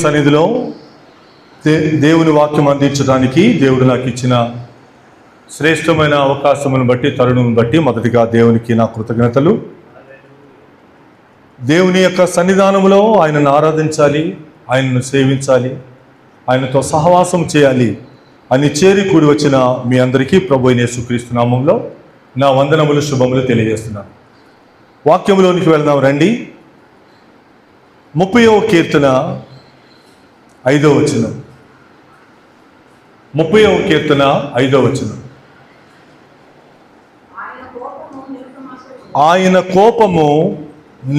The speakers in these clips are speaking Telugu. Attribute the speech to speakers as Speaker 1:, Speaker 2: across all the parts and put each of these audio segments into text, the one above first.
Speaker 1: సన్నిధిలో దేవుని వాక్యం అందించడానికి దేవుడు నాకు ఇచ్చిన శ్రేష్టమైన అవకాశమును బట్టి, తరుణం బట్టి మొదటిగా దేవునికి నా కృతజ్ఞతలు. దేవుని యొక్క సన్నిధానంలో ఆయనను ఆరాధించాలి, ఆయనను సేవించాలి, ఆయనతో సహవాసం చేయాలి అని చేరి కూడి వచ్చిన మీ అందరికీ ప్రభు అయిన యేసుక్రీస్తు నామములో నా వందనములు, శుభములు తెలియజేస్తున్నాను. వాక్యములోనికి వెళ్దాం రండి. 30వ కీర్తన 5వ వచనం. 30వ కీర్తన 5వ వచనం. ఆయన కోపము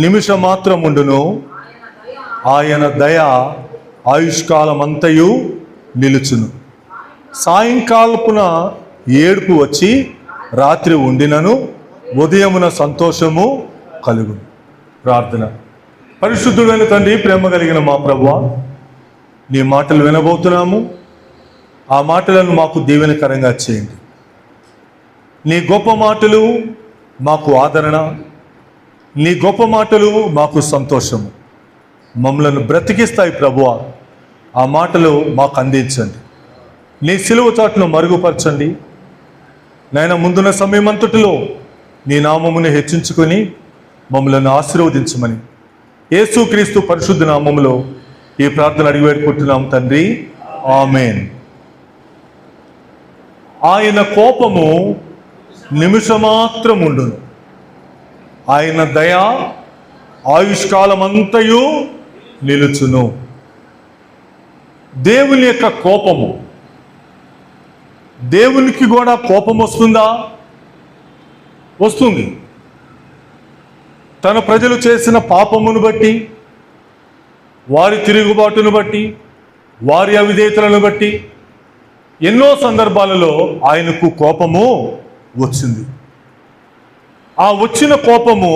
Speaker 1: నిమిషమాత్రముండును, ఆయన దయ ఆయుష్కాలమంతయు నిలుచును. సాయంకాలపున ఏడుపు వచ్చి రాత్రి ఉండినను ఉదయమున సంతోషము కలుగును. ప్రార్థన. పరిశుద్ధుడైన తండ్రి, ప్రేమ కలిగిన మా ప్రభువా, నీ మాటలు వినబోతున్నాము. ఆ మాటలను మాకు దీవెనకరంగా చేయండి. నీ గొప్ప మాటలు మాకు ఆదరణ, నీ గొప్ప మాటలు మాకు సంతోషము, మమ్మలను బ్రతికిస్తాయి ప్రభువా. ఆ మాటలు మాకు అందించండి. నీ సిలువ చాటును మరుగుపరచండి నాయన. ముందున్న సమయమంతటిలో నీ నామమును హెచ్చించుకొని మమ్మలను ఆశీర్వదించమని యేసుక్రీస్తు పరిశుద్ధ నామములో ఈ ప్రార్థన అడిగి వేడుకుంటున్నాం తండ్రి, ఆమేన్. ఆయన కోపము నిమిషమాత్రముండును, ఆయన దయ ఆయుష్కాలమంతయు నిలుచును. దేవుని యొక్క కోపము, దేవునికి కూడా కోపం వస్తుందా? వస్తుంది. తన ప్రజలు చేసిన పాపమును బట్టి, వారి తిరుగుబాటును బట్టి, వారి అవిధేయతలను బట్టి ఎన్నో సందర్భాలలో ఆయనకు కోపము వచ్చింది. ఆ వచ్చిన కోపము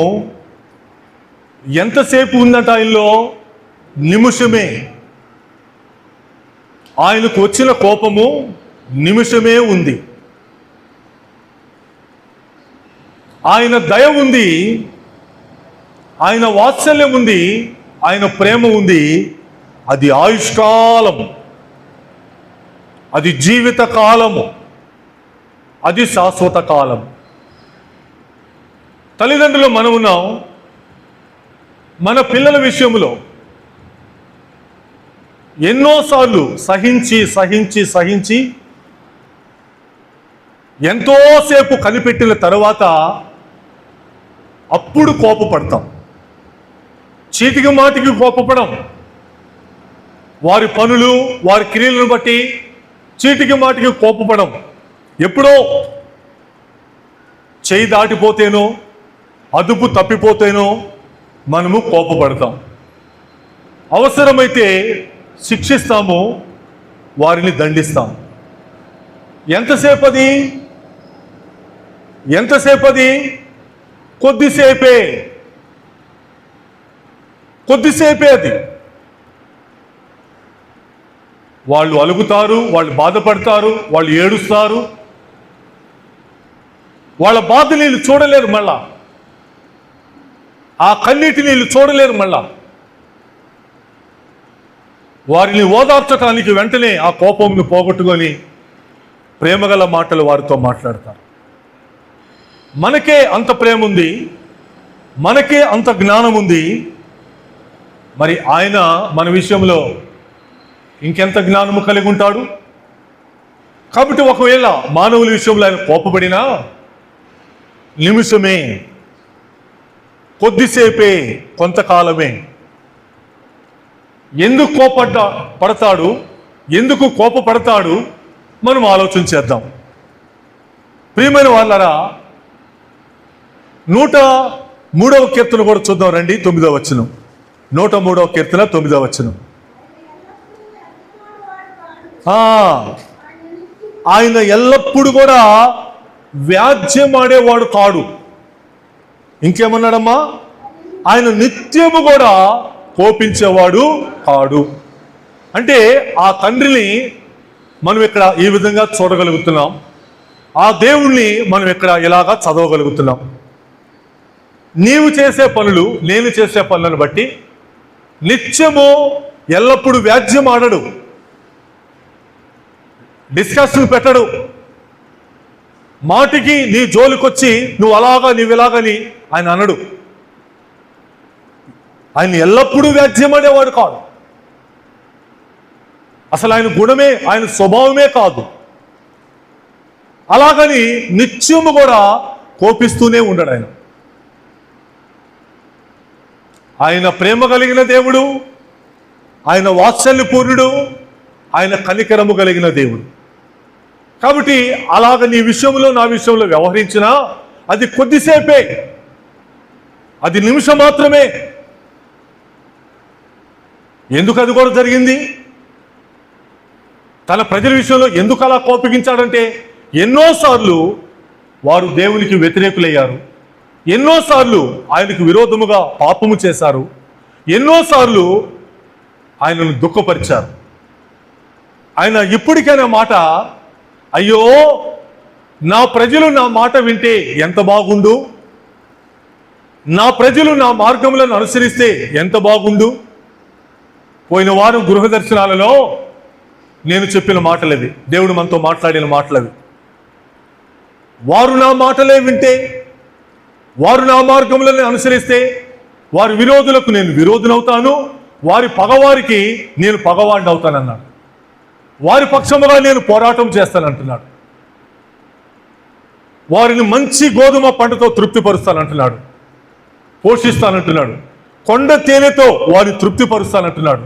Speaker 1: ఎంతసేపు ఉందట ఆయనలో? నిమిషమే. ఆయనకు వచ్చిన కోపము నిమిషమే ఉంది. ఆయన దయ ఉంది, ఆయన వాత్సల్యం ఉంది, ఆయన ప్రేమ ఉంది. అది ఆయుష్కాలము, అది జీవిత కాలము, అది శాశ్వత కాలం. తల్లిదండ్రులు మనం ఉన్నాం. మన పిల్లల విషయంలో ఎన్నోసార్లు సహించి సహించి సహించి ఎంతోసేపు కనిపెట్టిన తర్వాత అప్పుడు కోపపడతాం. చీటికి మాటికి కోపపడం. వారి పనులు, వారి క్రియలను బట్టి చీటికి మాటికి కోపపడం. ఎప్పుడో చేయి దాటిపోతేనో, అదుపు తప్పిపోతేనో మనము కోపపడతాం. అవసరమైతే శిక్షిస్తాము, వారిని దండిస్తాం. ఎంతసేపు అది? కొద్దిసేపే అది. వాళ్ళు అలుగుతారు, వాళ్ళు బాధపడతారు, వాళ్ళు ఏడుస్తారు. వాళ్ళ బాధ నీళ్ళు చూడలేరు మళ్ళా, ఆ కన్నీటి నీళ్ళు చూడలేరు మళ్ళా. వారిని ఓదార్చడానికి వెంటనే ఆ కోపంను పోగొట్టుకొని ప్రేమగల మాటలు వారితో మాట్లాడతారు. మనకే అంత ప్రేమ ఉంది, మనకే అంత జ్ఞానం ఉంది, మరి ఆయన మన విషయంలో ఇంకెంత జ్ఞానము కలిగి ఉంటాడు? కాబట్టి ఒకవేళ మానవుల విషయంలో ఆయన కోపపడినా నిమిషమే, కొద్దిసేపే, కొంతకాలమే. ఎందుకు పడతాడు, ఎందుకు కోపపడతాడు మనం ఆలోచన చేద్దాం. ప్రియమైన వాళ్ళరా, 103వ కీర్తన కూడా చూద్దాం రండి. 9వ వచనం. 103వ కీర్తన 9వ వచనం. ఆయన ఎల్లప్పుడూ కూడా వ్యాజ్యమాడేవాడు కాడు. ఇంకేమన్నాడమ్మా? ఆయన నిత్యము కూడా కోపించేవాడు కాడు. అంటే ఆ తండ్రిని మనం ఇక్కడ ఈ విధంగా చూడగలుగుతున్నాం. ఆ దేవుణ్ణి మనం ఇక్కడ ఇలాగా చదవగలుగుతున్నాం. నీవు చేసే పనులు, నేను చేసే పనులను బట్టి నిత్యము ఎల్లప్పుడూ వ్యాజ్యం ఆడడు, డిస్కషన్ పెట్టడు, మాటికి నీ జోలికొచ్చి నువ్వు అలాగా నీవిలాగని ఆయన అనడు. ఆయన ఎల్లప్పుడూ వ్యాజ్యమనేవాడు కాదు. అసలు ఆయన గుణమే, ఆయన స్వభావమే కాదు. అలాగని నిత్యము కూడా కోపిస్తూనే ఉండడు. ఆయన ప్రేమ కలిగిన దేవుడు, ఆయన వాత్సల్యపూర్ణుడు, ఆయన కనికరము కలిగిన దేవుడు. కాబట్టి అలాగ నీ విషయంలో నా విషయంలో వ్యవహరించినా అది కొద్దిసేపే, అది నిమిషం మాత్రమే. ఎందుకు అది కూడా జరిగింది? తన ప్రజల విషయంలో ఎందుకు అలా కోపగించాడంటే ఎన్నోసార్లు వారు దేవునికి వ్యతిరేకులయ్యారు, ఎన్నోసార్లు ఆయనకు విరోధముగా పాపము చేశారు, ఎన్నోసార్లు ఆయనను దుఃఖపరిచారు. ఆయన ఇప్పటికైనా మాట, అయ్యో నా ప్రజలు నా మాట వింటే ఎంత బాగుండు, నా ప్రజలు నా మార్గములను అనుసరిస్తే ఎంత బాగుండు. పోయిన వారం గృహ దర్శనాలలో నేను చెప్పిన మాటలవి, దేవుడు మనతో మాట్లాడిన మాటలవి. వారు నా మాటలే వింటే, వారు నా మార్గములను అనుసరిస్తే వారి విరోధులకు నేను విరోధునవుతాను, వారి పగవారికి నేను పగవాడిని అవుతానన్నాడు. వారి పక్షముగా నేను పోరాటం చేస్తానంటున్నాడు. వారిని మంచి గోధుమ పంటతో తృప్తిపరుస్తానంటున్నాడు, పోషిస్తానంటున్నాడు. కొండ తేనెతో వారిని తృప్తిపరుస్తానంటున్నాడు.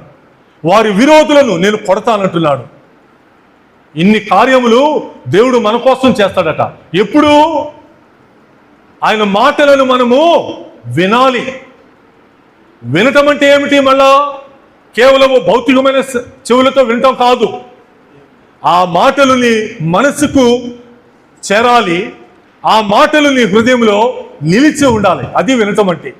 Speaker 1: వారి విరోధులను నేను కొడతానంటున్నాడు. ఇన్ని కార్యములు దేవుడు మన కోసం చేస్తాడట. ఎప్పుడు? ఆయన మాటలను మనము వినాలి. వినటం అంటే ఏమిటి? మళ్ళా కేవలము భౌతికమైన చెవులతో వినటం కాదు. ఆ మాటలు నీ మనసుకు చేరాలి, ఆ మాటలు నీ హృదయంలో నిలిచి ఉండాలి. అది వినటం అంటే.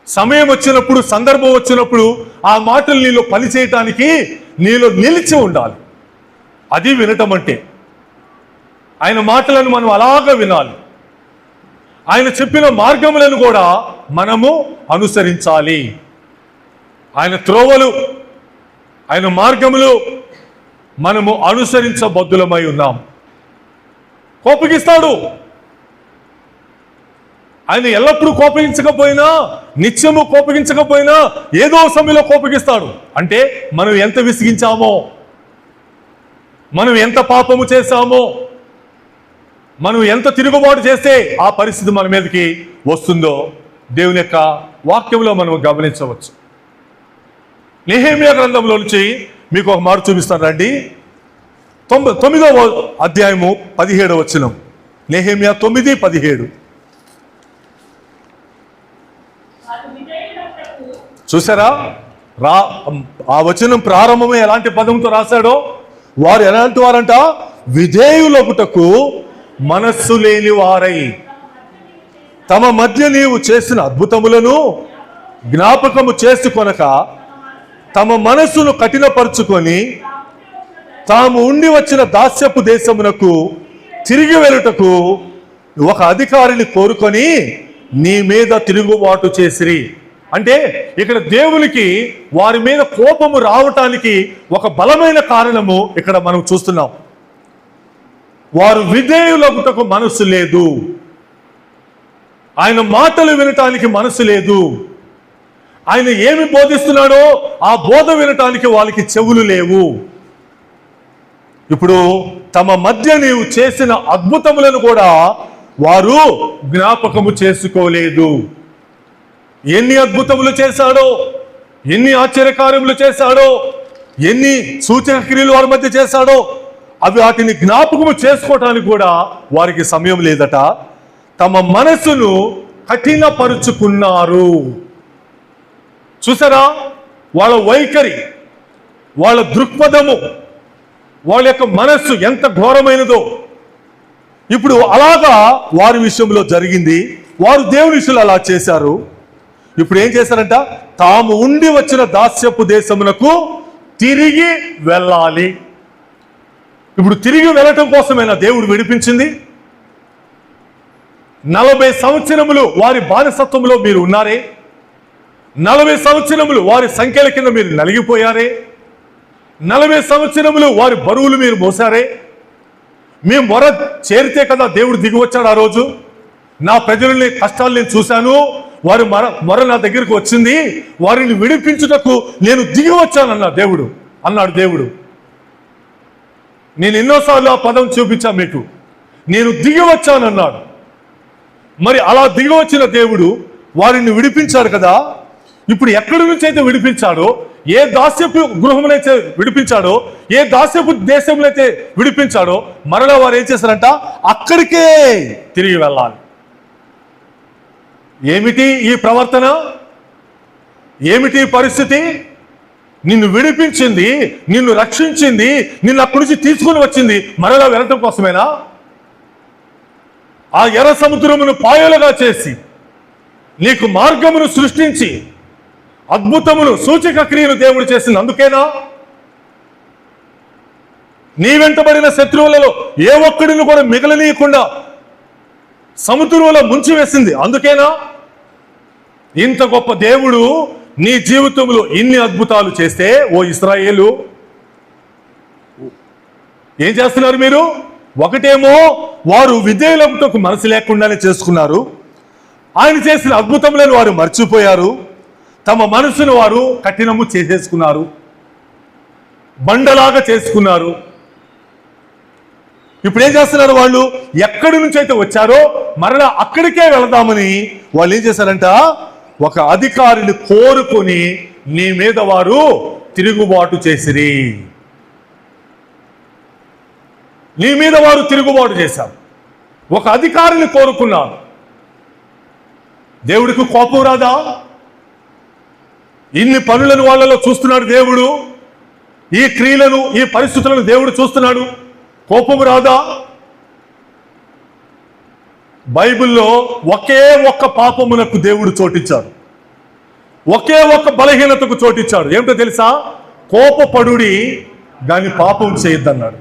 Speaker 1: సమయం వచ్చినప్పుడు, సందర్భం వచ్చినప్పుడు ఆ మాటలు నీలో పనిచేయటానికి నీలో నిలిచి ఉండాలి. అది వినటం అంటే. ఆయన మాటలను మనం అలాగా వినాలి. ఆయన చెప్పిన మార్గములను కూడా మనము అనుసరించాలి. ఆయన త్రోవలు, ఆయన మార్గములు మనము అనుసరించబద్దులమై ఉన్నాం. కోపగిస్తాడు. ఆయన ఎల్లప్పుడూ కోపగించకపోయినా, నిత్యము కోపగించకపోయినా ఏదో సమయంలో కోపగిస్తాడు. అంటే మనం ఎంత విసిగించామో, మనం ఎంత పాపము చేశామో, మనం ఎంత తిరుగుబాటు చేస్తే ఆ పరిస్థితి మన మీదకి వస్తుందో దేవుని యొక్క వాక్యంలో మనం గమనించవచ్చు. నెహెమ్యా గ్రంథంలో నుంచి మీకు ఒక మాట చూపిస్తాను రండి. 9వ అధ్యాయము 17వ వచనం. నెహెమ్యా 9:17. చూసారా? ఆ వచనం ప్రారంభమే ఎలాంటి పదంతో రాశాడో. వారు ఎలాంటి వారంట? విధేయులగుటకు మనస్సు లేని వారై తమ మధ్య నీవు చేసిన అద్భుతములను జ్ఞాపకము చేసుకొనక తమ మనస్సును కఠినపరుచుకొని తాము ఉండి వచ్చిన దాస్యపు దేశమునకు తిరిగి వెళ్ళుటకు ఒక అధికారిని కోరుకొని నీ మీద తిరుగుబాటు చేసిరి. అంటే ఇక్కడ దేవునికి వారి మీద కోపము రావటానికి ఒక బలమైన కారణము ఇక్కడ మనం చూస్తున్నాం. వారు విధేయులగుటకు మనసు లేదు, ఆయన మాటలు వినటానికి మనసు లేదు, ఆయన ఏమి బోధిస్తున్నాడో ఆ బోధ వినటానికి వాళ్ళకి చెవులు లేవు. ఇప్పుడు తమ మధ్య నీవు చేసిన అద్భుతములను కూడా వారు జ్ఞాపకము చేసుకోలేదు. ఎన్ని అద్భుతములు చేశాడో, ఎన్ని ఆశ్చర్యకార్యములు చేశాడో, ఎన్ని సూచక క్రియలు వారి మధ్య చేశాడో అవి వాటిని జ్ఞాపకము చేసుకోవటానికి కూడా వారికి సమయం లేదట. తమ మనసును కఠినపరుచుకున్నారు. చూసారా? వాళ్ళ వైఖరి, వాళ్ళ దృక్పథము, వాళ్ళ యొక్క మనస్సు ఎంత ఘోరమైనదో. ఇప్పుడు అలాగా వారి విషయంలో జరిగింది. వారు దేవుని విషయంలో అలా చేశారు. ఇప్పుడు ఏం చేశారంట? తాము ఉండి వచ్చిన దాస్యపు దేశమునకు తిరిగి వెళ్ళాలి. ఇప్పుడు తిరిగి వెళ్ళటం కోసమైనా దేవుడు విడిపించింది. 40 సంవత్సరములు వారి బానిసత్వంలో మీరు ఉన్నారే, 40 సంవత్సరములు వారి సంఖ్యల కింద మీరు నలిగిపోయారే, 40 సంవత్సరములు వారి బరువులు మీరు మోసారే. మీ మొర చేరితే కదా దేవుడు దిగి వచ్చాడు. ఆ రోజు నా ప్రజలని కష్టాలు నేను చూశాను, వారి మొర నా దగ్గరికి వచ్చింది, వారిని విడిపించుటకు నేను దిగి వచ్చానన్నా అన్నాడు దేవుడు. నేను ఎన్నోసార్లు ఆ పదం చూపించా మీకు. నేను దిగి వచ్చానన్నాడు. మరి అలా దిగి వచ్చిన దేవుడు వారిని విడిపించాడు కదా. ఇప్పుడు ఎక్కడి నుంచి అయితే విడిపించాడో, ఏ దాస్యపు గృహమునైతే విడిపించాడో, ఏ దాస్యపు దేశంలో విడిపించాడో, మరలా వారు ఏం చేశారంట? అక్కడికే తిరిగి వెళ్ళాలి. ఏమిటి ఈ ప్రవర్తన? ఏమిటి పరిస్థితి? నిన్ను విడిపించింది, నిన్ను రక్షించింది, నిన్ను అక్కడి నుంచి తీసుకుని వచ్చింది మరలా వెళ్ళటం కోసమేనా? ఆ ఎర్ర సముద్రమును పాయలుగా చేసి నీకు మార్గమును సృష్టించి అద్భుతములు సూచక క్రియలు దేవుడు చేసింది అందుకేనా? నీ వెంటబడిన శత్రువులలో ఏ ఒక్కడిని కూడా మిగలనీయకుండా సముద్రంలో ముంచి వేసింది అందుకేనా? ఇంత గొప్ప దేవుడు నీ జీవితంలో ఇన్ని అద్భుతాలు చేస్తే, ఓ ఇశ్రాయేలు ఏం చేస్తున్నారు మీరు? ఒకటేమో వారు విధేయులకు మనసు లేకుండానే చేసుకున్నారు. ఆయన చేసిన అద్భుతములను వారు మర్చిపోయారు. తమ మనసును వారు కఠినము చేసేసుకున్నారు, బండలాగా చేసుకున్నారు. ఇప్పుడు ఏం చేస్తున్నారు? వాళ్ళు ఎక్కడి నుంచి అయితే వచ్చారో మరలా అక్కడికే వెళదామని వాళ్ళు ఏం చేశారంట? ఒక అధికారిని కోరుకొని నీ మీద వారు తిరుగుబాటు చేసిరి. నీ మీద వారు తిరుగుబాటు చేశారు. ఒక అధికారిని కోరుకున్నారు. దేవుడికి కోపం రాదా? ఇన్ని పనులను వాళ్ళలో చూస్తున్నాడు దేవుడు. ఈ క్రియలను, ఈ పరిస్థితులను దేవుడు చూస్తున్నాడు. కోపం రాదా? బైబిల్లో ఒకే ఒక్క పాపమునకు దేవుడు చోటిచ్చాడు. ఒకే ఒక్క బలహీనతకు చోటిచ్చాడు. ఏమిటో తెలుసా? కోపపడుడి దాన్ని పాపం చేయొద్దన్నాడు.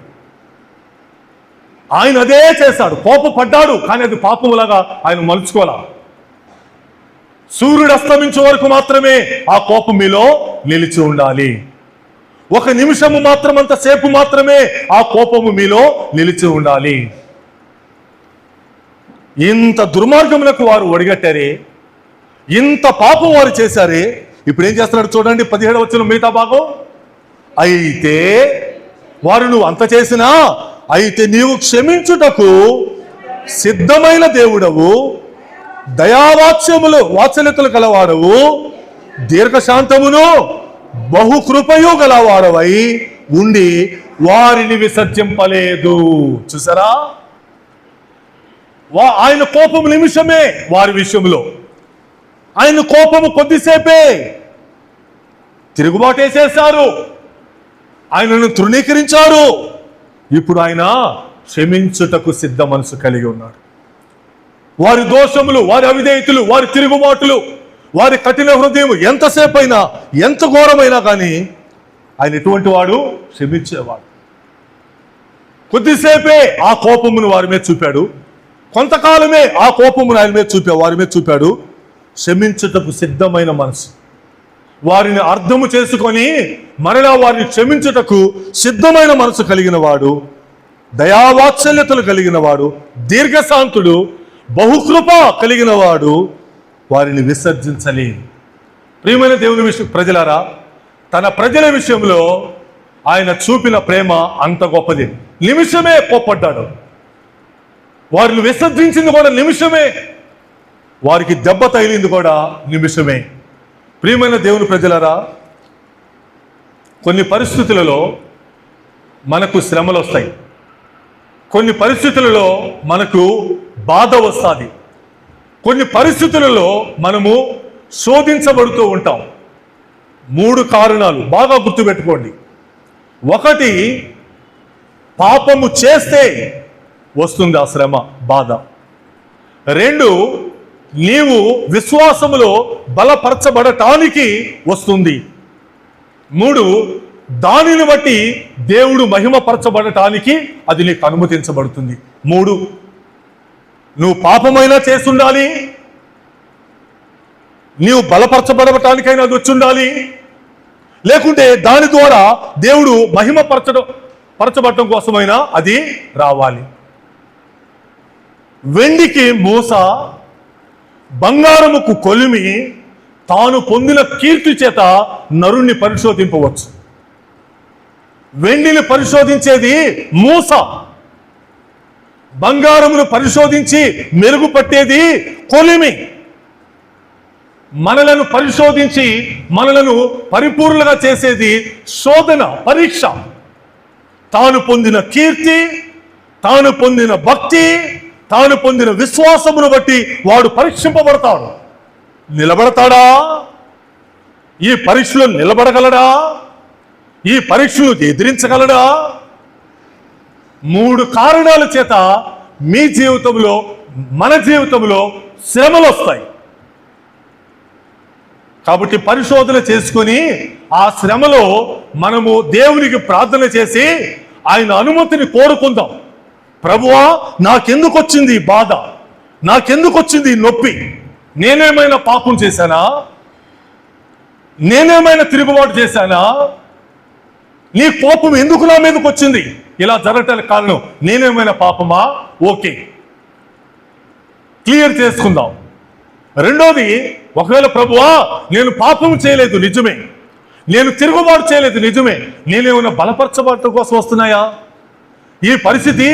Speaker 1: ఆయన అదే చేశాడు. కోపపడ్డాడు, కానీ అది పాపములాగా ఆయన మలుచుకోలా. సూర్యుడు అస్తమించే వరకు మాత్రమే ఆ కోపం మీలో నిలిచి ఉండాలి. ఒక నిమిషము మాత్రం, అంతసేపు మాత్రమే ఆ కోపము మీలో నిలిచి ఉండాలి. ఇంత దుర్మార్గములకు వారు ఒడిగట్టారే, ఇంత పాపం వారు చేశారే. ఇప్పుడు ఏం చేస్తున్నాడు చూడండి, 17వ వచనం మిగతా భాగం. అయితే వారు నువ్వు అంత చేసినా, అయితే నీవు క్షమించుటకు సిద్ధమైన దేవుడవు, వాత్సల్యతలు గలవాడవు, దీర్ఘశాంతమును బహుకృపయు గలవాడవై ఉండి వారిని విసర్జింపలేదు. చూసారా? ఆయన కోపము నిమిషమే వారి విషయంలో. ఆయన కోపము కొద్దిసేపే. తిరుగుబాటేసేశారు, ఆయనను తృణీకరించారు. ఇప్పుడు ఆయన క్షమించుటకు సిద్ధ మనసు కలిగి ఉన్నాడు. వారి దోషములు, వారి అవిధేయతలు, వారి తిరుగుబాటులు, వారి కఠిన హృదయం ఎంతసేపు అయినా, ఎంత ఘోరమైనా కానీ ఆయన ఎటువంటి వాడు? క్షమించేవాడు. కొద్దిసేపే ఆ కోపమును వారి మీద చూపాడు, కొంతకాలమే ఆ కోపమును ఆయన మీద వారి మీద చూపాడు. క్షమించుటకు సిద్ధమైన మనసు, వారిని అర్థము చేసుకొని మరలా వారిని క్షమించుటకు సిద్ధమైన మనసు కలిగిన వాడు, దయావాత్సల్యతలు కలిగిన వాడు, దీర్ఘశాంతుడు, బహుకృప కలిగిన వాడు వారిని విసర్జించలేదు. ప్రియమైన దేవుని ప్రజలారా, తన ప్రజల విషయంలో ఆయన చూపిన ప్రేమ అంత గొప్పది. నిమిషమే కోప్పడ్డాడు. వారిని విసర్జించింది కూడా నిమిషమే. వారికి దెబ్బ తగిలింది కూడా నిమిషమే. ప్రియమైన దేవుని ప్రజలారా, కొన్ని పరిస్థితులలో మనకు శ్రమలు వస్తాయి, కొన్ని పరిస్థితులలో మనకు బాధ వస్తుంది, కొన్ని పరిస్థితులలో మనము శోధించబడుతూ ఉంటాం. 3 కారణాలు బాగా గుర్తుపెట్టుకోండి. 1, పాపము చేస్తే వస్తుంది ఆ శ్రమ, బాధ. 2, నీవు విశ్వాసములో బలపరచబడటానికి వస్తుంది. 3, దానిని బట్టి దేవుడు మహిమపరచబడటానికి అది నీకు అనుమతించబడుతుంది. 3, నువ్వు పాపమైనా చేస్తుండాలి, నీవు బలపరచబడటానికైనా అది వచ్చి ఉండాలి, లేకుంటే దాని ద్వారా దేవుడు పరచబడటం కోసమైనా అది రావాలి. వెండికి మూస, బంగారముకు కొలిమి తాను పొందిన కీర్తి చేత నరుణ్ణి పరిశోధింపవచ్చు. వెండిని పరిశోధించేది మూస, బంగారమును పరిశోధించి మెరుగుపట్టేది కొలిమి. మనలను పరిశోధించి మనలను పరిపూర్ణంగా చేసేది శోధన, పరీక్ష. తాను పొందిన కీర్తి, తాను పొందిన భక్తి, తాను పొందిన విశ్వాసమును బట్టి వాడు పరీక్షింపబడతాడు. నిలబడతాడా? ఈ పరీక్షలో నిలబడగలడా? ఈ పరీక్షను ఎదిరించగలడా? 3 కారణాల చేత మీ జీవితంలో, మన జీవితంలో శ్రమలు వస్తాయి. కాబట్టి పరిశోధన చేసుకొని ఆ శ్రమలో మనము దేవునికి ప్రార్థన చేసి ఆయన అనుమతిని కోరుకుందాం. ప్రభువా, నాకెందుకు వచ్చింది బాధ? నాకెందుకు వచ్చింది నొప్పి? నేనేమైనా పాపం చేశానా? నేనేమైనా తిరుగుబాటు చేశానా? నీ కోపం ఎందుకు నా మీదకి వచ్చింది? ఇలా జరగటానికి కారణం నేనేమైనా పాపమా? ఓకే, క్లియర్ చేసుకుందాం. రెండోది, ఒకవేళ ప్రభువా నేను పాపం చేయలేదు నిజమే, నేను తిరుగుబాటు చేయలేదు నిజమే, నేనేమైనా బలపరచబడటం కోసం వస్తున్నాయా? ఈ పరిస్థితి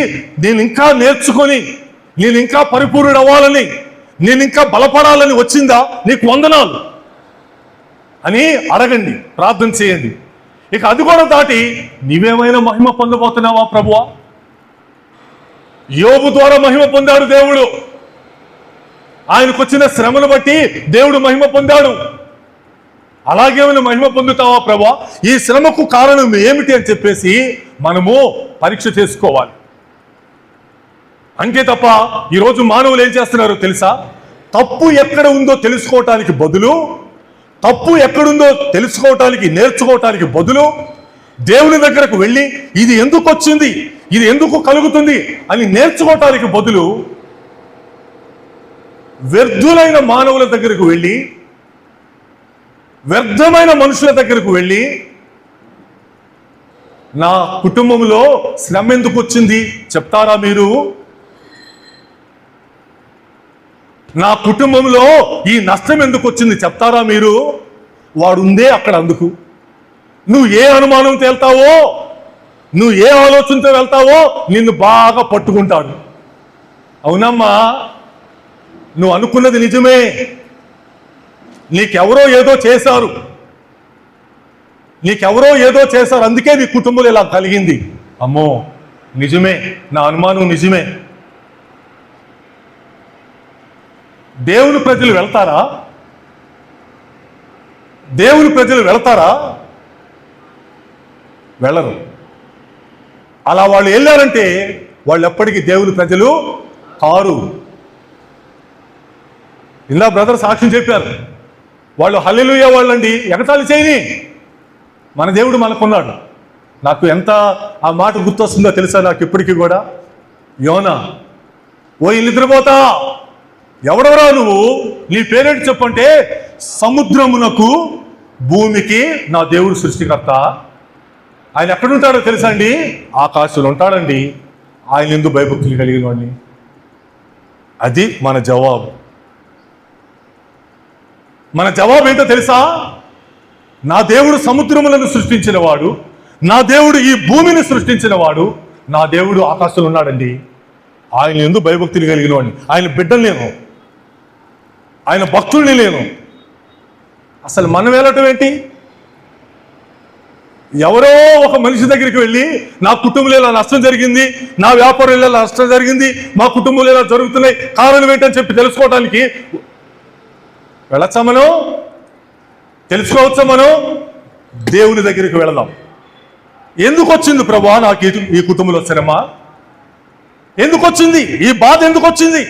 Speaker 1: నేను ఇంకా నేర్చుకొని, నేను ఇంకా పరిపూర్ణుడు అవ్వాలని, నేను ఇంకా బలపడాలని వచ్చిందా? నీకు వందనాలు అని అడగండి, ప్రార్థన చేయండి. ఇక అది కూడా దాటి నీవేమైనా మహిమ పొందబోతున్నావా ప్రభువా? యోబు ద్వారా మహిమ పొందాడు దేవుడు. ఆయనకు వచ్చిన శ్రమను బట్టి దేవుడు మహిమ పొందాడు. అలాగేమైనా మహిమ పొందుతావా ప్రభువా? ఈ శ్రమకు కారణం ఏమిటి అని చెప్పేసి మనము పరీక్ష చేసుకోవాలి. అంతే తప్ప ఈరోజు మానవులు ఏం చేస్తున్నారో తెలుసా? తప్పు ఎక్కడ ఉందో తెలుసుకోవటానికి బదులు, తప్పు ఎక్కడుందో తెలుసుకోవటానికి, నేర్చుకోవటానికి బదులు, దేవుని దగ్గరకు వెళ్ళి ఇది ఎందుకు వచ్చింది, ఇది ఎందుకు కలుగుతుంది అని నేర్చుకోవటానికి బదులు వ్యర్థులైన మానవుల దగ్గరకు వెళ్ళి, వ్యర్థమైన మనుషుల దగ్గరకు వెళ్ళి, నా కుటుంబంలో శ్రమ ఎందుకు వచ్చింది చెప్తారా మీరు? నా కుటుంబంలో ఈ నష్టం ఎందుకు వచ్చింది చెప్తారా మీరు? వాడుందే అక్కడ అందుకు. నువ్వు ఏ అనుమానం తేల్తావో, నువ్వు ఏ ఆలోచనతో వెళ్తావో నిన్ను బాగా పట్టుకుంటాడు. అవునమ్మా, నువ్వు అనుకున్నది నిజమే, నీకెవరో ఏదో చేశారు, నీకెవరో ఏదో చేశారు, అందుకే నీ కుటుంబంలో ఇలా కలిగింది. అమ్మో నిజమే, నా అనుమానం నిజమే. దేవుని ప్రజలు వెళ్తారా? దేవుని ప్రజలు వెళ్తారా? వెళ్ళరు. అలా వాళ్ళు వెళ్ళారంటే వాళ్ళు ఎప్పటికీ దేవుని ప్రజలు కారు. ఇలా బ్రదర్ సాక్ష్యం చెప్పారు, వాళ్ళు హల్లెలూయా వాళ్ళండి, ఎగతాళి చేయని. మన దేవుడు మనకున్నాడు. నాకు ఎంత ఆ మాట గుర్తొస్తుందో తెలుసా నాకు ఇప్పటికీ కూడా? యోనా, ఓ నిద్రపోతా, ఎవడెవరా నువ్వు, నీ పేరేంటి చెప్పంటే, సముద్రమునకు భూమికి నా దేవుడు సృష్టికర్త. ఆయన ఎక్కడుంటాడో తెలుసా అండి? ఆకాశంలో ఉంటాడండి. ఆయన ఎందుకు భయభక్తులు కలిగిన వాడిని. అది మన జవాబు. మన జవాబు ఏంటో తెలుసా? నా దేవుడు సముద్రములను సృష్టించిన వాడు, నా దేవుడు ఈ భూమిని సృష్టించిన వాడు, నా దేవుడు ఆకాశంలో ఉన్నాడండి. ఆయన ఎందుకు భయభక్తులు కలిగిన వాడిని. ఆయన బిడ్డలు నేను, ఆయన భక్తుల్ని నేను. అసలు మనం వెళ్ళటం ఏంటి? ఎవరో ఒక మనిషి దగ్గరికి వెళ్ళి నా కుటుంబంలో ఇలా నష్టం జరిగింది, నా వ్యాపారంలో ఇలా నష్టం జరిగింది, మా కుటుంబంలో ఇలా జరుగుతున్నాయి, కారణం ఏంటని చెప్పి తెలుసుకోవడానికి వెళ్ళచ్చా మనం? తెలుసుకోవచ్చా మనం? దేవుని దగ్గరికి వెళదాం. ఎందుకు వచ్చింది ప్రభువా నాకు ఈ కుటుంబంలో శ్రమ? ఎందుకు వచ్చింది ఈ బాధ? ఎందుకు వచ్చింది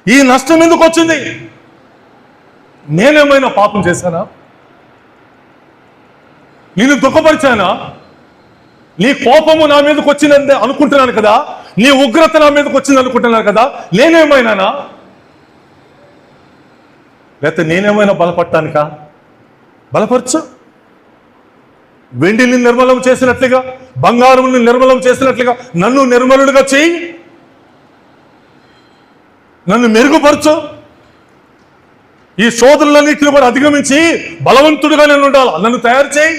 Speaker 1: ఈ నష్టం? ఎందుకు వచ్చింది? నేనేమైనా పాపం చేశానా? నేను దుఃఖపరిచానా? నీ కోపము నా మీదకి వచ్చిందని అనుకుంటున్నాను కదా, నీ ఉగ్రత నా మీదకి వచ్చింది అనుకుంటున్నాను కదా, నేనేమైనానా? లేకపోతే నేనేమైనా బలపడటానికా? బలపరచు. వెండిని నిర్మలం చేసినట్లుగా, బంగారుని నిర్మలం చేసినట్లుగా నన్ను నిర్మలుడిగా చేయి, నన్ను మెరుగుపరచు. ఈ శోధనలన్నింటినీ కూడా అధిగమించి బలవంతుడిగా నేను ఉండాలి. నన్ను తయారు చేయి.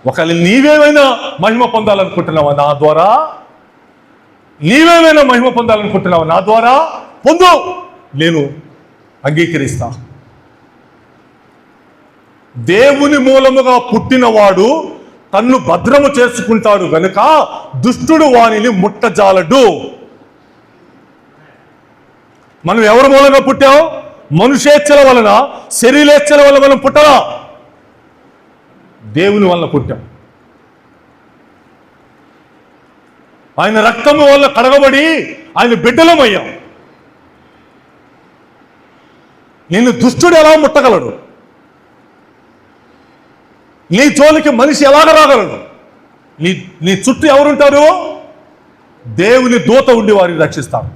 Speaker 1: ఒకవేళ నీవేమైనా మహిమ పొందాలనుకుంటున్నావా నా ద్వారా? నీవేమైనా మహిమ పొందాలనుకుంటున్నావా నా ద్వారా? పొందు, నేను అంగీకరిస్తా. దేవుని మూలముగా పుట్టినవాడు తన్ను భద్రము చేసుకుంటాడు గనుక దుష్టుడు వానిని ముట్టజాలడు. మనం ఎవరి మూలంగా పుట్టాం? మనుషేచ్ఛల వలన, శరీరేచ్ఛల వలన మనం పుట్టరా, దేవుని వలన పుట్టాం. ఆయన రక్తము వల్ల కడగబడి ఆయన బిడ్డలమయ్యాం. నిన్ను దుష్టుడు ఎలా ముట్టగలడు? నీ జోలికి మనిషి ఎలాగ రాగలడు? నీ చుట్టూ ఎవరుంటారు? దేవుని దూత ఉండి వారిని రక్షిస్తారు.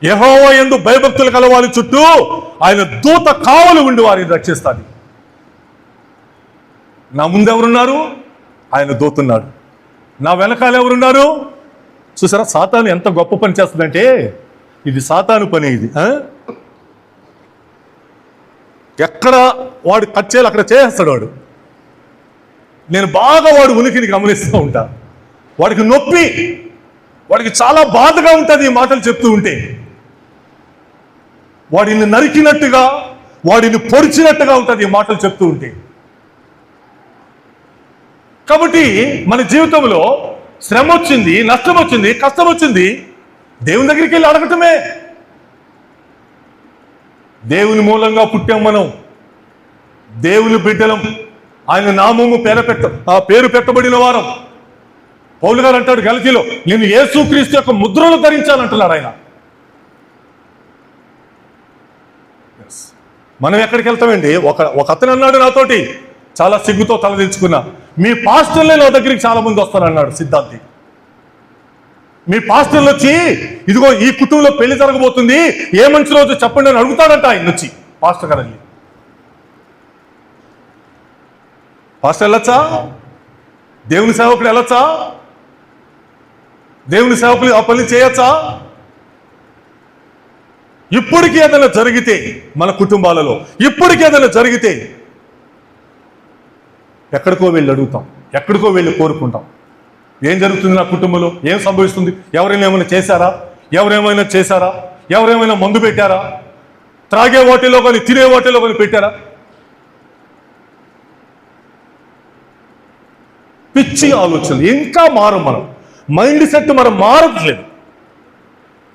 Speaker 1: యెహోవా యందు భయభక్తులు కలవారి చుట్టూ ఆయన దూత కావలి ఉండి వారిని రక్షిస్తాడు. నా ముందు ఎవరున్నారు? ఆయన దూతున్నాడు. నా వెనకాల ఎవరున్నారు? చూసారా, సాతాను ఎంత గొప్ప పని చేస్తుందంటే, ఇది సాతాను పని. ఇది ఎక్కడ వాడు కట్ చేయాలి అక్కడ చేస్తాడు వాడు. నేను బాగా వాడు ఉనికిని గమనిస్తూ ఉంటా. వాడికి నొప్పి, వాడికి చాలా బాధగా ఉంటుంది ఈ మాటలు చెప్తూ ఉంటే. వాడిని నరికినట్టుగా, వాడిని పొడిచినట్టుగా ఉంటుంది ఈ మాటలు చెప్తూ ఉంటే. కాబట్టి మన జీవితంలో శ్రమ వచ్చింది, నష్టం వచ్చింది, కష్టం వచ్చింది, దేవుని దగ్గరికి వెళ్ళి అడగటమే. దేవుని మూలంగా పుట్టాం మనం, దేవుని బిడ్డలం, ఆయన నామము పేరు పెట్టబడిన వారం. పౌలు గారు అంటాడు గలతీలో, నేను యేసుక్రీస్తు యొక్క ముద్రలు ధరించాలంటున్నాడు ఆయన. మనం ఎక్కడికి వెళ్తామండి? ఒక అతను అన్నాడు నాతోటి, చాలా సిగ్గుతో తలదించుకున్నా, మీ పాస్టర్లే నా దగ్గరికి చాలా మంది వస్తారన్నాడు సిద్ధాంతి. మీ పాస్టర్లు వచ్చి, ఇదిగో ఈ కుటుంబంలో పెళ్లి జరగబోతుంది, ఏ మంచి రోజు చెప్పండి అని అడుగుతాడంట ఆయన వచ్చి. పాస్టర్ గారు పాస్టర్ వెళ్ళొచ్చా? దేవుని సేవకుడు వెళ్ళొచ్చా? దేవుని సేవకులు ఆ పని చేయొచ్చా? ఇప్పటికీ ఏదైనా జరిగితే మన కుటుంబాలలో, ఇప్పటికీ ఏదైనా జరిగితే ఎక్కడికో వెళ్ళి అడుగుతాం, ఎక్కడికో వెళ్ళి కోరుకుంటాం. ఏం జరుగుతుంది నా కుటుంబంలో? ఏం సంభవిస్తుంది? ఎవరైనా ఏమైనా చేశారా? ఎవరేమైనా మందు పెట్టారా? త్రాగే వాటిలో కానీ తినే వాటిలో కానీ పెట్టారా? పిచ్చి ఆలోచనలు. ఇంకా మనం మైండ్ సెట్ మనం మారట్లేదు.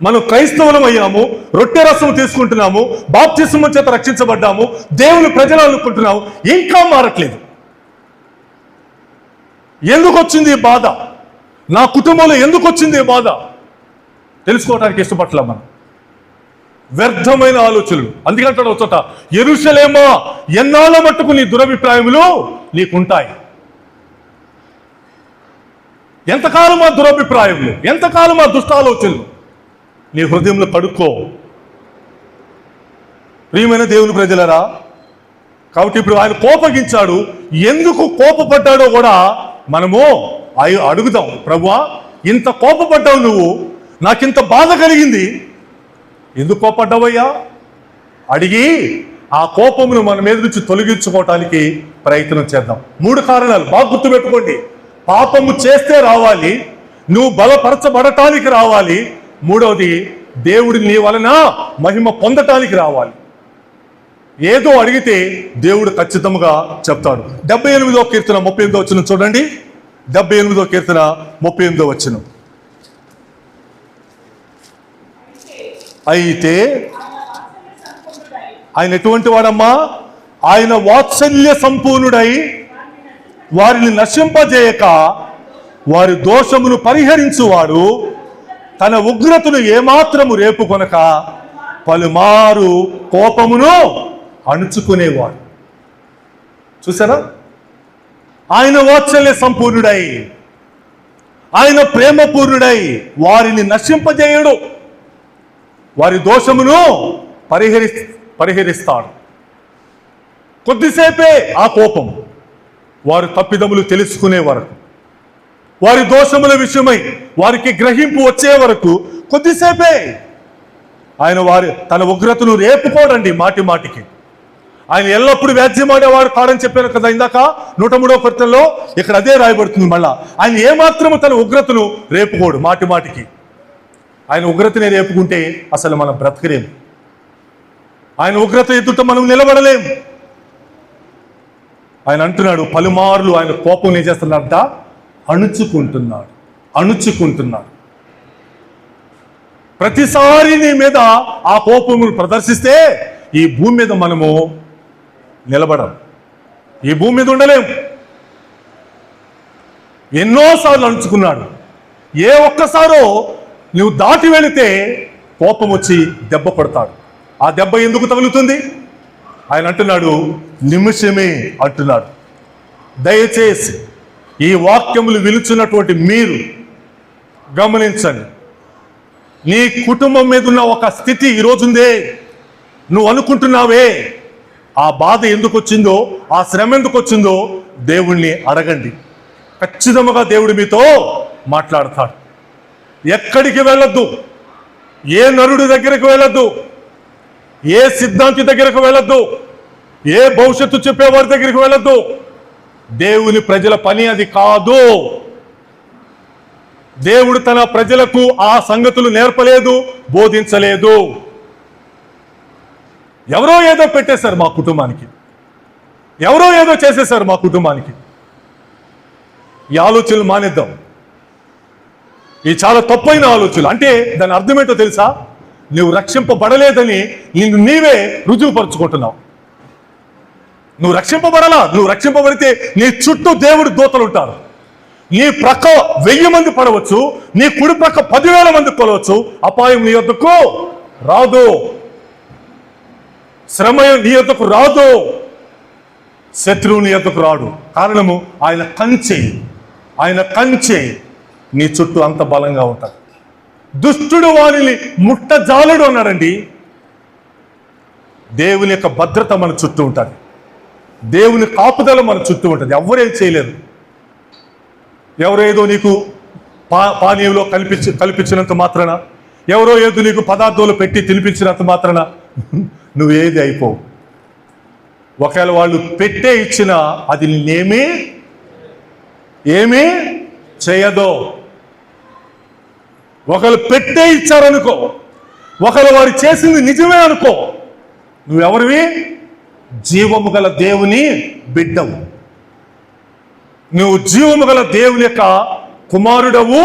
Speaker 1: మనం క్రైస్తవులం అయ్యాము, రొట్టె రసం తీసుకుంటున్నాము, బాప్తిస్మం చేత రక్షించబడ్డాము, దేవుని ప్రజలు అనుకుంటున్నాము, ఇంకా మారట్లేదు. ఎందుకు వచ్చింది ఈ బాధ? నా కుటుంబంలో ఎందుకు వచ్చింది ఈ బాధ? తెలుసుకోవడానికి ఇష్టపడలే మనం. వ్యర్థమైన ఆలోచనలు. అందుకంటాడు వచ్చట, యెరూషలేమా ఎన్నాళ్ళ మట్టుకు నీ దురభిప్రాయములు నీకుంటాయి. ఎంతకాలం ఆ దురభిప్రాయములు, ఎంతకాలం ఆ దుష్టాలోచనలు నీ హృదయంలో కడుక్కో. ప్రియమైన దేవుని ప్రజలరా, కాబట్టి ఇప్పుడు ఆయన కోపగించాడు. ఎందుకు కోపపడ్డాడో కూడా మనము అడుగుదాం. ప్రభువా, ఇంత కోపపడ్డావు నువ్వు, నాకింత బాధ కలిగింది, ఎందుకు కోపడ్డావయ్యా అడిగి ఆ కోపమును మన మీద నుంచి తొలగించుకోవటానికి ప్రయత్నం చేద్దాం. 3 కారణాలు బాగా గుర్తుపెట్టుకోండి. పాపము చేస్తే రావాలి, నువ్వు బలపరచబడటానికి రావాలి, మూడవది దేవుడి నీ వలన మహిమ పొందటానికి రావాలి. ఏదో అడిగితే దేవుడు ఖచ్చితంగా చెప్తాడు. 78వ కీర్తన 38వ వచనం చూడండి. 78వ కీర్తన 38వ వచనం. అయితే ఆయన ఎటువంటి వాడమ్మా? ఆయన వాత్సల్య సంపూర్ణుడై వారిని నశింపజేయక వారి దోషమును పరిహరించువాడు, తన ఉగ్రతను ఏమాత్రము రేపుకొనక పలుమారు కోపమును అణుచుకునేవాడు. చూసారా? ఆయన వాత్సల్య సంపూర్ణుడై, ఆయన ప్రేమపూర్ణుడై వారిని నశింపజేయడు. వారి దోషమును పరిహరిస్తాడు. కొద్దిసేపే ఆ కోపం, వారు తప్పిదములు తెలుసుకునే వరకు, వారి దోషముల విషయమై వారికి గ్రహింపు వచ్చే వరకు కొద్దిసేపే. ఆయన తన ఉగ్రతను రేపుకోడండి మాటి మాటికి. ఆయన ఎల్లప్పుడూ వ్యాజ్యమాడేవాడు కాడని చెప్పారు కదా ఇందాక 103వ కీర్తనలో. ఇక్కడ అదే రాయబడుతుంది మళ్ళా. ఆయన ఏమాత్రము తన ఉగ్రతను రేపుకోడు మాటి మాటికి. ఆయన ఉగ్రతనే రేపుకుంటే అసలు మనం బ్రతకలేము. ఆయన ఉగ్రత ఎదుట మనం నిలబడలేం. ఆయన అంటున్నాడు, పలుమార్లు ఆయన కోపం ఏం చేస్తున్నాడంట? అణుచుకుంటున్నాడు. ప్రతిసారి నీ మీద ఆ కోపమును ప్రదర్శిస్తే ఈ భూమి మీద మనము నిలబడం, ఈ భూమి మీద ఉండలేం. ఎన్నోసార్లు అణుచుకున్నాడు. ఏ ఒక్కసారో నువ్వు దాటి వెళితే కోపం వచ్చి దెబ్బ కొడతాడు. ఆ దెబ్బ ఎందుకు తగులుతుంది? ఆయన అంటున్నాడు, నిమిషమే అంటున్నాడు. దయచేసి ఈ వాక్యములు విలుచున్నటువంటి మీరు గమనించండి. నీ కుటుంబం మీద ఉన్న ఒక స్థితి ఈరోజుందే. నువ్వు అనుకుంటున్నావే, ఆ బాధ ఎందుకు వచ్చిందో, ఆ శ్రమ ఎందుకు వచ్చిందో దేవుణ్ణి అడగండి. ఖచ్చితంగా దేవుడు మీతో మాట్లాడతాడు. ఎక్కడికి వెళ్ళొద్దు, ఏ నరుడి దగ్గరకు వెళ్ళొద్దు, ఏ సిద్ధాంతి దగ్గరకు వెళ్ళొద్దు, ఏ భవిష్యత్తు చెప్పేవారి దగ్గరికి వెళ్ళొద్దు. దేవుని ప్రజల పని అది కాదు. దేవుడు తన ప్రజలకు ఆ సంగతులు నేర్పలేదు, బోధించలేదు. ఎవరో ఏదో పెట్టేశారు మా కుటుంబానికి, ఎవరో ఏదో చేసేశారు మా కుటుంబానికి. ఈ ఆలోచనలు మానేద్దాం. ఈ చాలా తప్పైన ఆలోచనలు. అంటే దాని అర్థం ఏంటో తెలుసా? నువ్వు రక్షింపబడలేదని నిన్ను నీవే రుజువుపరుచుకుంటున్నావు. నువ్వు రక్షింపబడాలా? నువ్వు రక్షింపబడితే నీ చుట్టూ దేవుడి దూతలు ఉంటారు. నీ ప్రక్క 1000 మంది పడవచ్చు, నీ కుడి ప్రక్క 10,000 మంది కొలవచ్చు. అపాయం నీ యొద్దకు రాదు, శ్రమ నీ యొద్దకు రాదు, శత్రువు నీ యొద్దకు రాడు. కారణము ఆయన కంచె నీ చుట్టూ అంత బలంగా ఉంటాడు. దుష్టుడు వారిని ముట్టజాలడు అన్నాడండి. దేవుని యొక్క భద్రత మన చుట్టూ ఉంటుంది, దేవుని కాపుదల మన చుట్టూ ఉంటుంది. ఎవరేం చేయలేరు. ఎవరేదో నీకు పానీయంలో కల్పించినంత మాత్రాన, ఎవరో ఏదో నీకు పదార్థాలు పెట్టి తినిపించినంత మాత్రాన నువ్వేది అయిపోవు. ఒకవేళ వాళ్ళు పెట్టే ఇచ్చినా అది ఏమీ చేయదో. ఒకళ్ళు పెట్టే ఇచ్చారనుకో, ఒకళ్ళు వారు చేసింది నిజమే అనుకో, నువ్వెవరివి? జీవము గల దేవుని బిడ్డవు. నువ్వు జీవము గల దేవుని యొక్క కుమారుడవు,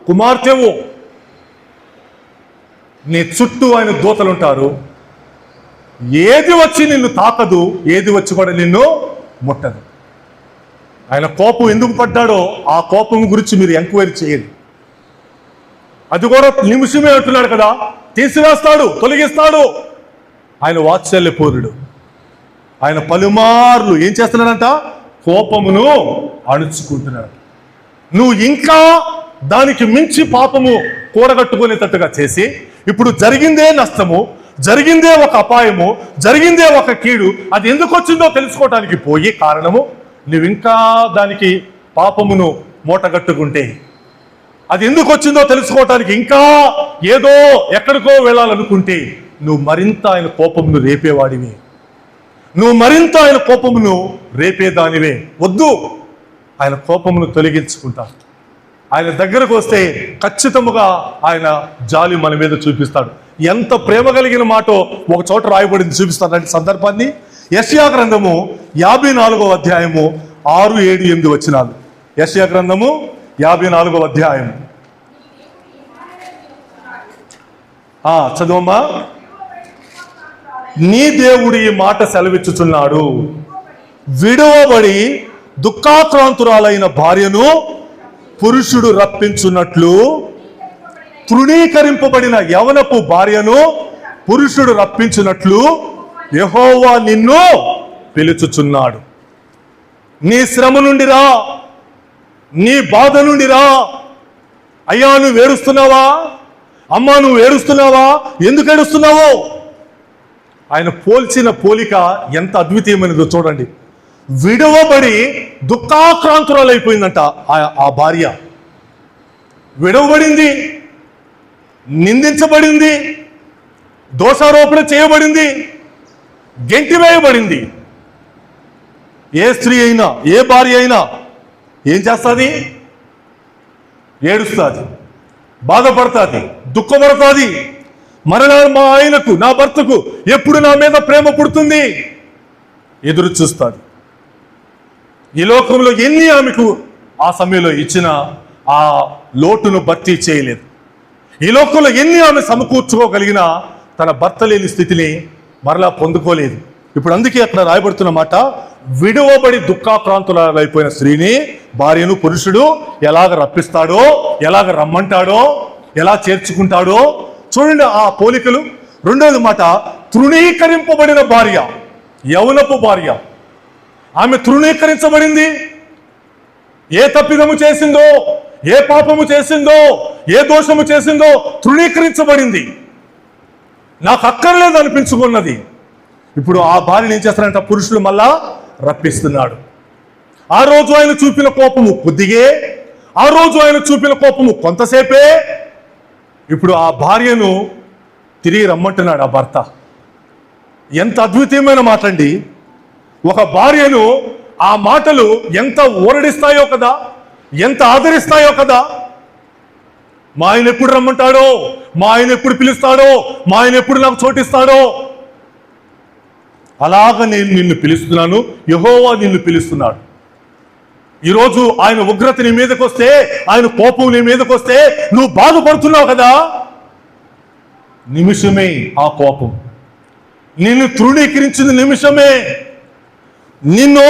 Speaker 1: కుమార్తెవు. నీ చుట్టూ ఆయన దూతలు ఉంటారు. ఏది వచ్చి నిన్ను తాకదు, ఏది వచ్చి కూడా నిన్ను ముట్టదు. ఆయన కోపం ఎందుకు పడ్డాడో ఆ కోపం గురించి మీరు ఎంక్వైరీ చేయండి. అది కూడా నిమిషమే అంటున్నాడు కదా, తీసివేస్తాడు, తొలగిస్తాడు. ఆయన వాత్సల్యపూర్ణుడు. ఆయన పలుమార్లు ఏం చేస్తున్నాడంట? కోపమును అణుచుకుంటున్నాడు. నువ్వు ఇంకా దానికి మించి పాపము కూడగట్టుకునేటట్టుగా చేసి ఇప్పుడు జరిగిందే నష్టము, జరిగిందే ఒక అపాయము, జరిగిందే ఒక కీడు, అది ఎందుకు వచ్చిందో తెలుసుకోవటానికి పోయి కారణము నువ్వు ఇంకా దానికి పాపమును మూటగట్టుకుంటే, అది ఎందుకు వచ్చిందో తెలుసుకోవటానికి ఇంకా ఏదో ఎక్కడికో వెళ్ళాలనుకుంటే నువ్వు మరింత ఆయన కోపమును రేపేవాడివి, నువ్వు మరింత ఆయన కోపమును రేపేదానివే. వద్దు, ఆయన కోపమును తొలగించుకుంటాడు. ఆయన దగ్గరకు వస్తే ఖచ్చితముగా ఆయన జాలి మన మీద చూపిస్తాడు. ఎంత ప్రేమ కలిగిన మాటో ఒక చోట రాయబడింది, చూపిస్తాడంటే సందర్భాన్ని. యెషయా గ్రంథము 54వ అధ్యాయము 6, 7, 8 వచనాలు. యెషయా గ్రంథము 54వ అధ్యాయం. చదువమ్మా. నీ దేవుడు ఈ మాట సెలవిచ్చుచున్నాడు, విడువబడి దుఃఖాక్రాంతురాలైన భార్యను పురుషుడు రప్పించున్నట్లు, తృణీకరింపబడిన యవనపు భార్యను పురుషుడు రప్పించున్నట్లు యెహోవా నిన్ను పిలుచుచున్నాడు. నీ శ్రమ నుండి రా, నీ బాధ నుండి రా. అయ్యా నువ్వు ఏడుస్తున్నావా? అమ్మా నువ్వు ఏడుస్తున్నావా, ఎందుకు ఏడుస్తున్నావో? ఆయన పోల్చిన పోలిక ఎంత అద్వితీయమైనదో చూడండి. విడవబడి దుఃఖాక్రాంతురాలైపోయిందంట ఆ భార్య. విడవబడింది, నిందించబడింది, దోషారోపణ చేయబడింది, గెంటివేయబడింది. ఏ స్త్రీ అయినా, ఏ భార్య అయినా ఏం చేస్తుంది? ఏడుస్తుంది, బాధపడుతుంది, దుఃఖపడుతుంది. మరలా మా ఆయనకు, నా భర్తకు ఎప్పుడు నా మీద ప్రేమ పుడుతుంది ఎదురు చూస్తుంది. ఈ లోకంలో ఎన్ని ఆమెకు ఆ సమయంలో ఇచ్చిన ఆ లోటును భర్తీ చేయలేదు. ఈ లోకంలో ఎన్ని ఆమె సమకూర్చుకోగలిగినా తన భర్త లేని స్థితిని మరలా పొందుకోలేదు. ఇప్పుడు అందుకే అక్కడ రాయబడుతున్న మాట, విడువబడి దుఃఖాక్రాంతులైపోయిన స్త్రీని, భార్యను పురుషుడు ఎలాగ రప్పిస్తాడో, ఎలాగ రమ్మంటాడో, ఎలా చేర్చుకుంటాడో చూడండి ఆ పోలికలు. రెండోది మాట, తృణీకరింపబడిన భార్య, యవనపు భార్య. ఆమె తృణీకరించబడింది. ఏ తప్పిదము చేసిందో, ఏ పాపము చేసిందో, ఏ దోషము చేసిందో తృణీకరించబడింది. నాకు అక్కర్లేదు అనిపించుకున్నది. ఇప్పుడు ఆ భార్యను ఏం చేస్తారంట? పురుషుడు మళ్ళా రప్పిస్తున్నాడు. ఆ రోజు ఆయన చూపిన కోపము కొద్దిగే, ఆ రోజు ఆయన చూపిన కోపము కొంతసేపే. ఇప్పుడు ఆ భార్యను తిరిగి రమ్మంటున్నాడు ఆ భర్త. ఎంత అద్భుతమైన మాట అండి. ఒక భార్యను ఆ మాటలు ఎంత ఊరడిస్తాయో కదా, ఎంత ఆదరిస్తాయో కదా. మా ఆయన ఎప్పుడు రమ్మంటాడో, మా ఆయన ఎప్పుడు పిలుస్తాడో, మా ఆయన ఎప్పుడు నాకు చోటిస్తాడో. అలాగ నేను నిన్ను పిలుస్తున్నాను, యెహోవా నిన్ను పిలుస్తున్నాడు. ఈరోజు ఆయన ఉగ్రత నీ మీదకి వస్తే, ఆయన కోపం నీ మీదకి వస్తే నువ్వు బాధపడుతున్నావు కదా. నిమిషమే ఆ కోపం, నిన్ను తృణీకరించింది నిమిషమే, నిన్ను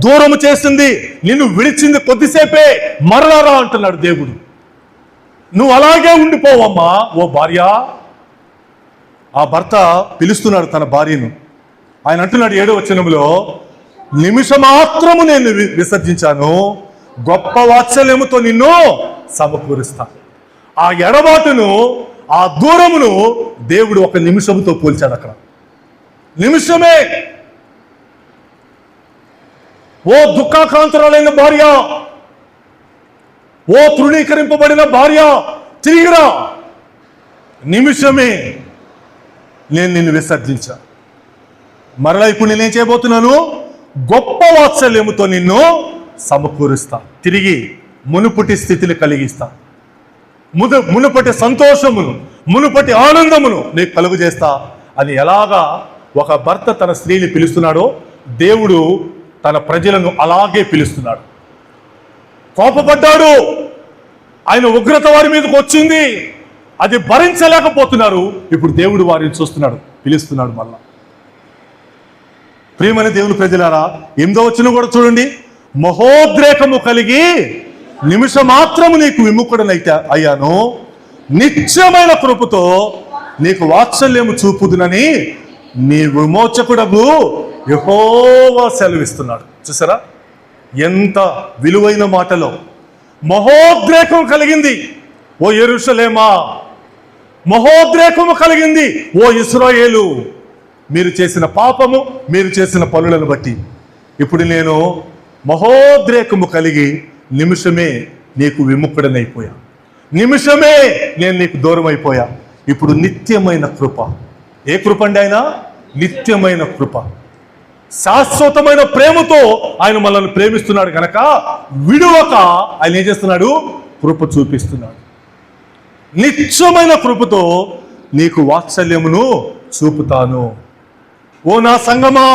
Speaker 1: దూరము చేసింది, నిన్ను విడిచింది కొద్దిసేపే. మరలారా అంటున్నాడు దేవుడు. నువ్వు అలాగే ఉండిపోవమ్మా ఓ భార్య. ఆ భర్త పిలుస్తున్నాడు తన భార్యను. ఆయన అంటున్నాడు 7వ వచనంలో, నిమిషమాత్రము నేను విసర్జించాను, గొప్ప వాత్సల్యముతో నిన్ను సమకూరుస్తా. ఆ ఎడబాటును, ఆ దూరమును దేవుడు ఒక నిమిషంతో పోల్చాడు. అక్కడ నిమిషమే. ఓ దుఃఖాక్రాంతురాలైన భార్య, ఓ తృణీకరింపబడిన భార్య, తిరిగిరా. నిమిషమే నేను నిన్ను విసర్జించా. మరలా ఇప్పుడు నేనేం చేయబోతున్నాను? గొప్ప వాత్సల్యముతో నిన్ను సమకూరుస్తా, తిరిగి మునుపటి స్థితిని కలిగిస్తా, మునుపటి సంతోషమును, మునుపటి ఆనందమును నీకు కలుగు చేస్తా అని ఎలాగా ఒక భర్త తన స్త్రీని పిలుస్తున్నాడో దేవుడు తన ప్రజలను అలాగే పిలుస్తున్నాడు. కోపపడ్డాడు, ఆయన ఉగ్రత వారి మీదకి వచ్చింది, అది భరించలేకపోతున్నారు. ఇప్పుడు దేవుడు వారిని చూస్తున్నాడు, పిలుస్తున్నాడు మళ్ళా. ప్రియమైన దేవుని ప్రజలారా, 8వ వచనం కూడా చూడండి. మహోద్రేకము కలిగి నిమిషమాత్రము నీకు విముఖుడనైతే అయ్యాను, నిత్యమైన కృపతో నీకు వాత్సల్యము చూపుదునని నీ విమోచకుడగు యెహోవా సెలవిస్తున్నాడు. చూసారా ఎంత విలువైన మాటలో. మహోద్రేకం కలిగింది ఓ యెరూషలేమా, మహోద్రేకము కలిగింది ఓ ఇశ్రాయేలు, మీరు చేసిన పాపము, మీరు చేసిన పనులను బట్టి. ఇప్పుడు నేను మహోద్రేకము కలిగి నిమిషమే నీకు విముఖుడనైపోయా, నిమిషమే నేను నీకు దూరం అయిపోయా. ఇప్పుడు నిత్యమైన కృప. ఏ కృప అండి? ఆయన నిత్యమైన కృప, శాశ్వతమైన ప్రేమతో ఆయన మనల్ని ప్రేమిస్తున్నాడు కనుక విడువక ఆయన ఏం చేస్తున్నాడు? కృప చూపిస్తున్నాడు. నిత్యమైన కృపతో నీకు వాత్సల్యమును చూపుతాను. ఓ నా సంగమా,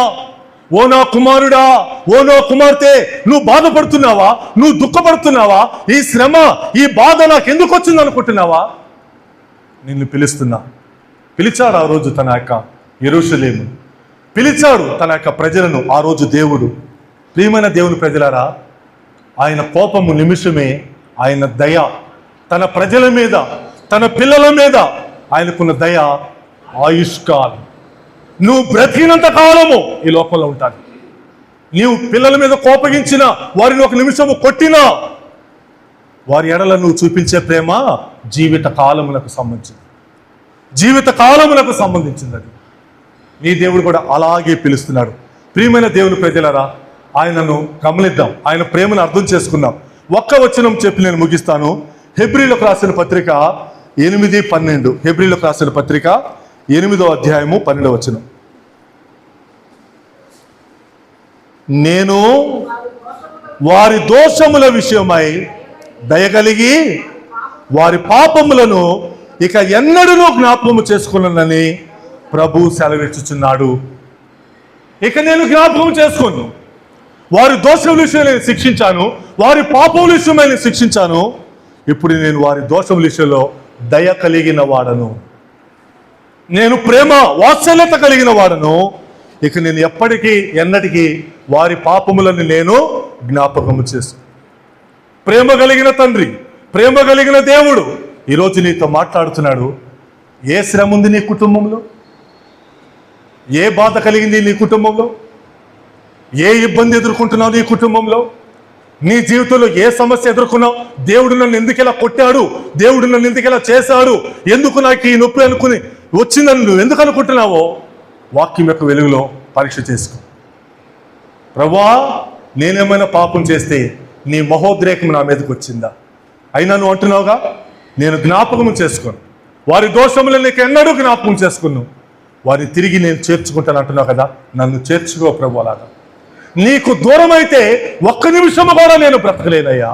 Speaker 1: ఓ నా కుమారుడా, ఓ నా కుమార్తె, నువ్వు బాధపడుతున్నావా? నువ్వు దుఃఖపడుతున్నావా? ఈ శ్రమ, ఈ బాధ నాకు ఎందుకు వచ్చింది అనుకుంటున్నావా? నిన్ను పిలుస్తున్నా. పిలిచాడు ఆ రోజు తన యొక్క యెరూషలేము, పిలిచాడు తన యొక్క ప్రజలను ఆ రోజు దేవుడు. ప్రియమైన దేవుని ప్రజలారా, ఆయన కోపము నిమిషమే, ఆయన దయ తన ప్రజల మీద, తన పిల్లల మీద ఆయనకున్న దయ ఆయుష్కాలం. నువ్వు బ్రతికినంత కాలము ఈ లోకంలో ఉంటాను. నీవు పిల్లల మీద కోపగించిన, వారిని ఒక నిమిషము కొట్టినా, వారి ఎడల నువ్వు చూపించే ప్రేమ జీవిత కాలములకు సంబంధించింది. జీవిత కాలములకు సంబంధించింది అది. నీ దేవుడు కూడా అలాగే పిలుస్తున్నాడు. ప్రియమైన దేవుని ప్రజలారా, ఆయనను గమనిద్దాం, ఆయన ప్రేమను అర్థం చేసుకుందాం. ఒక్క వచనం చెప్పి నేను ముగిస్తాను. హెబ్రీలకు రాసిన పత్రిక 8:12. హెబ్రీలకు రాసిన పత్రిక 8వ అధ్యాయము 12వ వచనం. నేను వారి దోషముల విషయమై దయగలిగి వారి పాపములను ఇక ఎన్నడూ జ్ఞాపకము చేసుకున్నానని ప్రభు సెలవిచ్చుచున్నాడు. ఇక నేను జ్ఞాపకం చేసుకోను. వారి దోషముల విషయం నేను శిక్షించాను, వారి పాపముల విషయమై నేను శిక్షించాను. ఇప్పుడు నేను వారి దోషముల విషయంలో దయ కలిగిన వాడను, నేను ప్రేమ వాత్సల్యత కలిగిన వాడను. ఇక నేను ఎప్పటికీ ఎన్నటికీ వారి పాపములను నేను జ్ఞాపకము చేసు. ప్రేమ కలిగిన తండ్రి, ప్రేమ కలిగిన దేవుడు ఈరోజు నీతో మాట్లాడుతున్నాడు. ఏ శ్రమ ఉంది నీ కుటుంబంలో? ఏ బాధ కలిగింది నీ కుటుంబంలో? ఏ ఇబ్బంది ఎదుర్కొంటున్నావు నీ కుటుంబంలో? నీ జీవితంలో ఏ సమస్య ఎదుర్కొన్నావు? దేవుడు నన్ను ఎందుకు ఇలా కొట్టాడు, దేవుడు నన్ను ఎందుకు ఇలా చేశాడు, ఎందుకు నాకు ఈ నొప్పి అనుకుని వచ్చిందని నువ్వు ఎందుకు అనుకుంటున్నావో వాక్యం యొక్క వెలుగులో పరీక్ష చేసుకో. ప్రభువా, నేనేమైనా పాపం చేస్తే నీ మహోద్రేకం నా మీదకి వచ్చిందా? అయినా నువ్వు అంటున్నావుగా, నేను జ్ఞాపకం చేసుకోను, వారి దోషములను నీకు ఎన్నడూ జ్ఞాపకం చేసుకున్నావు, వారిని తిరిగి నేను చేర్చుకుంటాను అంటున్నావు కదా. నన్ను చేర్చుకో ప్రభు. అలాగా నీకు దూరం అయితే ఒక్క నిమిషము కూడా నేను బ్రతకలేనయ్యా.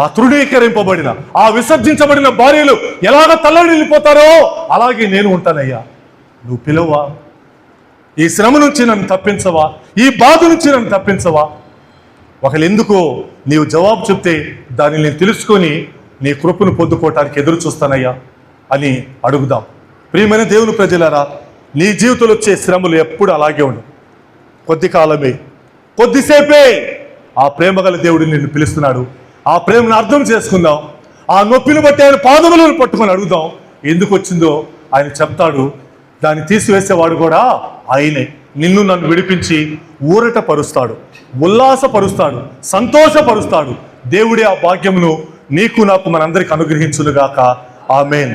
Speaker 1: ఆ తృణీకరింపబడిన, ఆ విసర్జించబడిన భార్యలు ఎలాగ తల్లడిల్లిపోతారో అలాగే నేను ఉంటానయ్యా. నువ్వు పిలువా, ఈ శ్రమ నుంచి నన్ను తప్పించవా, ఈ బాధ నుంచి నన్ను తప్పించవా? ఒకళ్ళు ఎందుకో నీవు జవాబు చెప్తే దాన్ని నేను తెలుసుకొని నీ కృపను పొందుకోవటానికి ఎదురు చూస్తానయ్యా అని అడుగుదాం. ప్రియమైన దేవుని ప్రజలారా, నీ జీవితంలో వచ్చే శ్రమలు ఎప్పుడు అలాగే ఉండు. కొద్ది కాలమే, కొద్దిసేపే. ఆ ప్రేమ గల దేవుడు నిన్ను పిలుస్తున్నాడు. ఆ ప్రేమను అర్థం చేసుకుందాం. ఆ నొప్పిని బట్టి ఆయన పాదములను పట్టుకొని అడుగుదాం. ఎందుకు వచ్చిందో ఆయన చెప్తాడు. దాన్ని తీసివేసేవాడు కూడా ఆయనే. నిన్ను నన్ను విడిపించి ఊరట పరుస్తాడు, ఉల్లాసపరుస్తాడు, సంతోషపరుస్తాడు. దేవుడే ఆ భాగ్యమును నీకు నాకు మనందరికి అనుగ్రహించునుగాక. ఆమేన్.